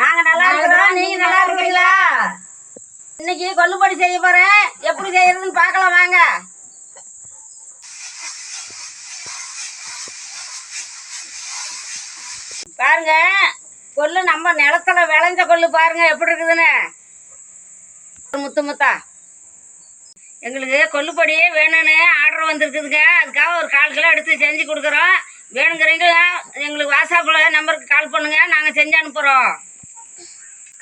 நாங்க நல்லா இருக்கிறோம், நீங்க நல்லா இருக்கீங்களா? இன்னைக்கு கொள்ளுப்படி செய்ய போறேன், எப்படி செய்யறதுன்னு பார்க்கலாம் வாங்க. பாருங்க, கொள்ளு நம்ம நிலத்துல விளைஞ்ச கொள்ளு பாருங்க எப்படி இருக்குதுன்னு. முத்து முத்தா எங்களுக்கு கொள்ளுப்படி வேணும்னு ஆர்டர் வந்துருக்குதுங்க. அதுக்காக ஒரு 1/4 கிலோ எடுத்து செஞ்சு கொடுக்குறோம். வேணுங்கிறீங்க எங்களுக்கு வாட்ஸ்அப்பில் நம்பருக்கு கால் பண்ணுங்க, நாங்கள் செஞ்சு அனுப்புகிறோம்.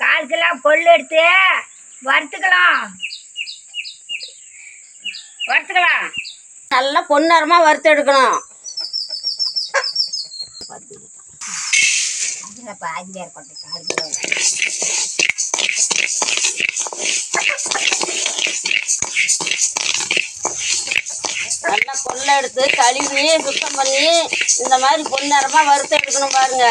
1/4 கிலோ கொள்ளு எடுத்து வறுத்துக்கலாம். நல்லா பொன்னரமாக வறுத்து எடுக்கணும். நல்லா கொள்ளை எடுத்து கழுவி சுத்தம் பண்ணி இந்த மாதிரி பொன்னரமாக வறுத்து எடுக்கணும். பாருங்க,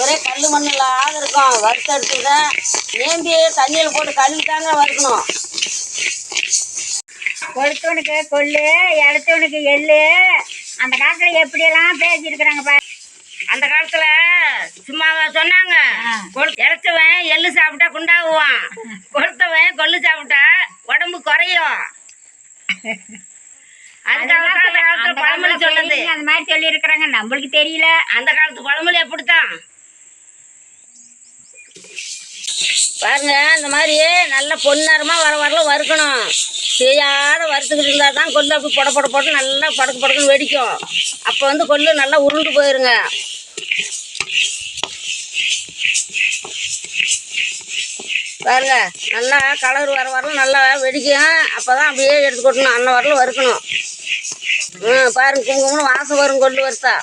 ஒரே கல் மண் இல்லாத இருக்கும். வறுத்து எடுத்துதான் நேம்பி தண்ணியில் போட்டு கழுவிட்டாங்க வறுக்கணும். கொளுத்தவனுக்கு கொள்ளு, இளத்தவனுக்கு எள்ளு. அந்த காலத்துல எப்படியெல்லாம் பேசியிருக்கிறாங்க பாரு. அந்த காலத்துல சும்மா சொன்னாங்க, இறைச்சவன் எள்ளு சாப்பிட்டா குண்டாகுவான், கொளுத்தவன் கொள்ளு சாப்பிட்டா உடம்பு குறையும். அந்த காலத்துல பழமொழி சொன்னது அந்த மாதிரி சொல்லி இருக்கிறாங்க, நம்மளுக்கு தெரியல. அந்த காலத்து பழமொழி அப்படித்தான். பாருங்க, இந்த மாதிரி நல்ல பொன்னரமாக வரல வறுக்கணும். செய்யாத வறுத்துக்கிட்டு இருந்தால் தான் கொள்ளு அப்படி பொட போட்டு நல்லா படக்குன்னு வெடிக்கும். அப்போ கொள்ளு நல்லா உருண்டு போயிருங்க. பாருங்க, நல்லா கலர் வரல நல்லா வெடிக்கும். அப்போ தான் அப்படியே எடுத்து கொட்டணும், அன்ன வரல வறுக்கணும். பாருங்க, குங்குமம்னு வாசம் வரும் கொள்ளு வறுத்தா.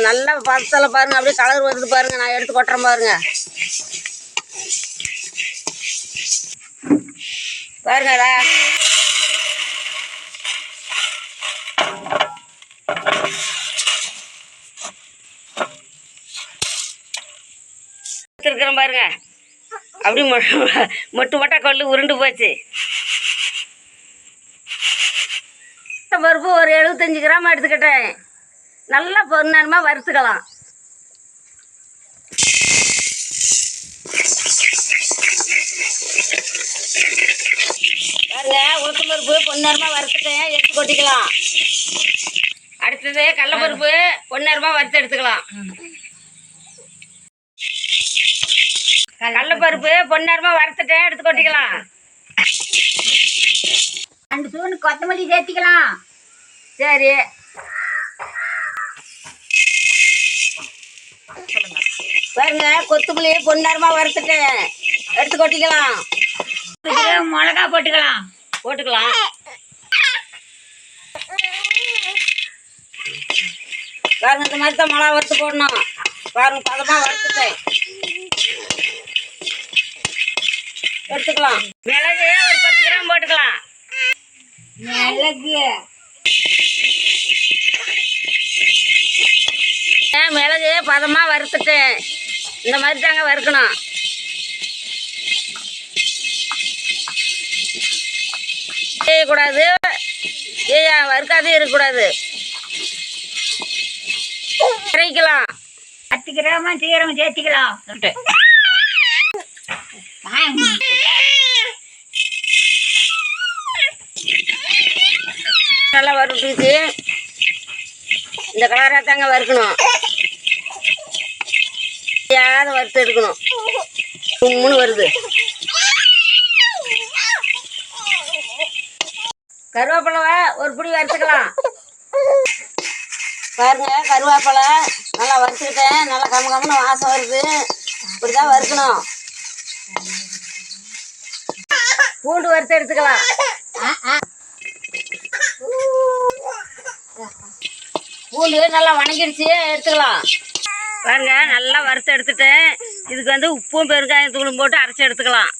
நல்லா பதத்தில் பாருங்க, அப்படியே கலர் வருது பாருங்க. நான் எடுத்து கொட்டுறேன் பாருங்க. பாருங்கடா, இருக்கிறேன் பாருங்க. அப்படி மொட்டை கொள்ளு உருண்டு போச்சு. பருப்பு ஒரு 75 கிராம் எடுத்துக்கிட்டேன். நல்லா பொன்னரமாக வறுத்துக்கலாம். பாருங்க, உளுத்தம் பருப்பு பொன்னரமாக வறுத்துட்டேன், எடுத்து கொட்டிக்கலாம். அடுத்தது கடலைப்பருப்பு பொன்னரமாக வறுத்து எடுத்துக்கலாம். கடலைப்பருப்பு பொன்னரமாக வறுத்துட்டேன், எடுத்து கொட்டிக்கலாம். 2 ஸ்பூன் கொத்தமல்லி சேர்த்திக்கலாம். சரி, பாருங்க, கொத்தமல்லி பொன்னரமாக வறுத்துட்டேன், எடுத்து கொட்டிக்கலாம். மிளகா போட்டுக்கலாம். பாருங்க, இந்த மாதிரி தான் மிளகா வறுத்து போடணும். பாருங்க, பதமாக வறுத்துட்டேன், எடுத்துக்கலாம். மிளகு ஒரு 10 கிராம் போட்டுக்கலாம். மிளகு பதமாக வறுத்துட்டேன். இந்த மாதிரி தாங்க வறுக்கணும். செய்யக்கூடாது, வறுக்காதே இருக்கக்கூடாது. இறைக்கலாம். 10 கிராம் சீரகம் சேர்த்திக்கலாம். நல்லா வறுத்துச்சு. இந்த கலராக தாங்க வறுக்கணும். யாரும் வறுத்து எடுக்கணும். கும்முன்னு வருது. கருவேப்பிலை ஒரு பிடி வறுத்துக்கலாம். பாருங்க, கருவேப்பிலை நல்லா வறுத்துக்கிட்டேன். நல்லா கம்மன்னு வாசம் வருது. இப்படிதான் வறுக்கணும். பூண்டு வறுத்து எடுத்துக்கலாம். பூண்டு நல்லா வணங்கிடுச்சு, எடுத்துக்கலாம். பாருங்க, நல்லா வறுத்து எடுத்துட்டேன். இதுக்கு உப்பும் பெருங்காயம் தூளும் போட்டு அரைச்சி எடுத்துக்கலாம்.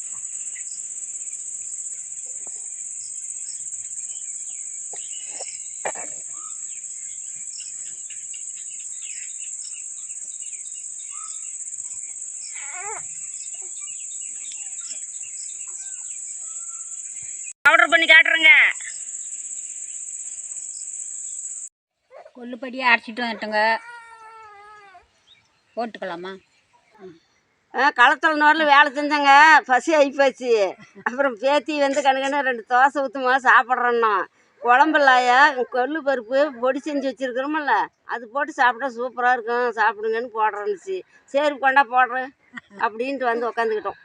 பவுடர் பண்ணி காட்டுறேங்க. கொள்ளுப்படியை அரைச்சிட்டு வந்துட்டோங்க. போட்டுக்கலாமா? களத்தில் நோரில் வேலை செஞ்சேங்க, பசி ஆகிப்போச்சு. அப்புறம் பேத்தி வந்து கணக்கன்னு 2 தோசை ஊற்றுமா சாப்பிட்றோன்னா, குழம்பில்லாயா கொள்ளு பருப்பு பொடி செஞ்சு வச்சுருக்குறோமில்ல, அது போட்டு சாப்பிட்டா சூப்பராக இருக்கும், சாப்பிடுங்கன்னு போடுறேன்னுச்சு. சரி கொண்டா போடுறேன் அப்படின்ட்டு வந்து உக்காந்துக்கிட்டோம்.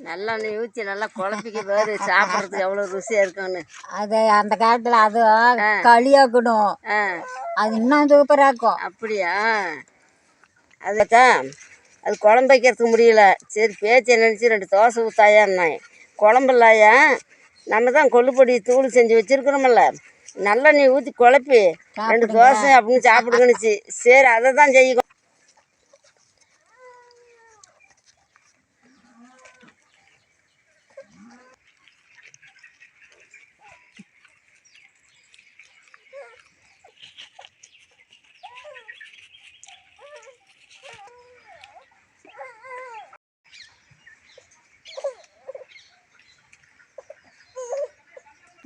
நல்லெண்ணெய் ஊற்றி நல்லா குழப்பிக்க பாரு, சாப்பிட்றதுக்கு எவ்வளோ ருசியாக இருக்கும்னு. அது அந்த காலத்தில் அது களியாக்கணும், அது இன்னும் சூப்பராக இருக்கும். அப்படியா? அதுதான் அது குழம்பு வைக்கிறதுக்கு முடியல. சரி பேச்சை நினச்சி 2 தோசை ஊற்றாயான்னேன். குழம்பு இல்லையா, நம்ம தான் கொள்ளுப்பொடி தூள் செஞ்சு வச்சுருக்குறோமில்ல, நல்லெண்ணெய் ஊற்றி குழப்பி 2 தோசை அப்படின்னு சாப்பிடுங்கன்னுச்சு. சரி அதை தான் செய்யும்.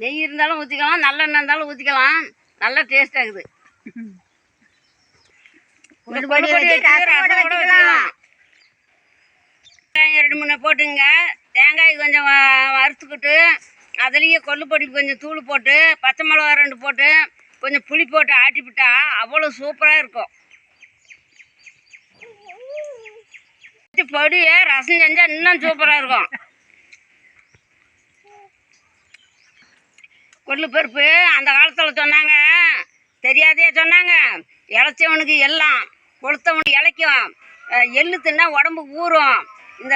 நெய் இருந்தாலும் ஊற்றிக்கலாம், நல்லெண்ணெய் இருந்தாலும் ஊற்றிக்கலாம், நல்லா டேஸ்ட் ஆகுது. வெங்காயம் 2 3 போட்டுங்க, தேங்காய் கொஞ்சம் வறுத்துக்கிட்டு அதுலேயே கொள்ளுப்பொடி கொஞ்சம் தூள் போட்டு, பச்சை மிளகா 2 போட்டு, கொஞ்சம் புளி போட்டு ஆட்டிவிட்டா அவ்வளோ சூப்பராக இருக்கும். பொடியை ரசம் செஞ்சால் இன்னும் சூப்பராக இருக்கும். கொள்ளு பருப்பு அந்த காலத்தில் சொன்னாங்க, தெரியாதே சொன்னாங்க, இளைச்சவனுக்கு எல்லாம், கொளுத்தவனுக்கு இளைக்கும், எள்ளு தின்னா உடம்பு ஊறும், இந்த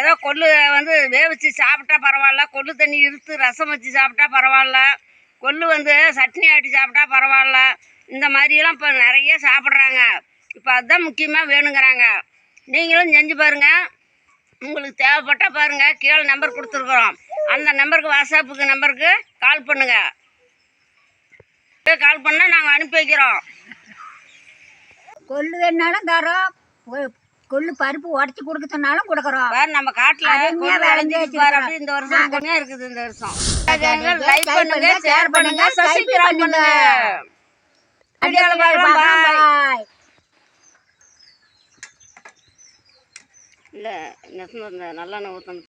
ஏதோ கொள்ளு வந்து வேவிச்சு சாப்பிட்டா பரவாயில்ல, கொள்ளு தண்ணி இருத்து ரசம் வச்சு சாப்பிட்டா பரவாயில்ல, கொள்ளு வந்து சட்னி ஆட்டி சாப்பிட்டா பரவாயில்ல, இந்த மாதிரியெல்லாம் இப்போ நிறைய சாப்பிட்றாங்க. இப்போ அதுதான் முக்கியமாக வேணுங்கிறாங்க. நீங்களும் செஞ்சு பாருங்கள். உங்களுக்கு தேவைப்பட்டால் பாருங்கள், கீழே நம்பர் கொடுத்துருக்குறோம், அந்த நம்பருக்கு வாட்ஸ்அப்புக்கு நம்பருக்கு கால் பண்ணுங்கள். கால் பண்ணால் நாங்கள் அனுப்பி வைக்கிறோம். கொள்ளு வேணாலும் தரோம், கொள்ளு பருப்பு உடச்சி கொடுக்க சொன்னாலும் கொடுக்குறோம். நம்ம காட்டில் விளைஞ்சி பாரு, அப்படி இந்த வருஷம் கம்மியாக இருக்குது. இந்த வருஷம் லைக் பண்ணுங்க, ஷேர் பண்ணுங்க, சப்ஸ்கிரைப் பண்ணுங்க. இல்லை நல்லெண்ணெய் ஊற்றணும்.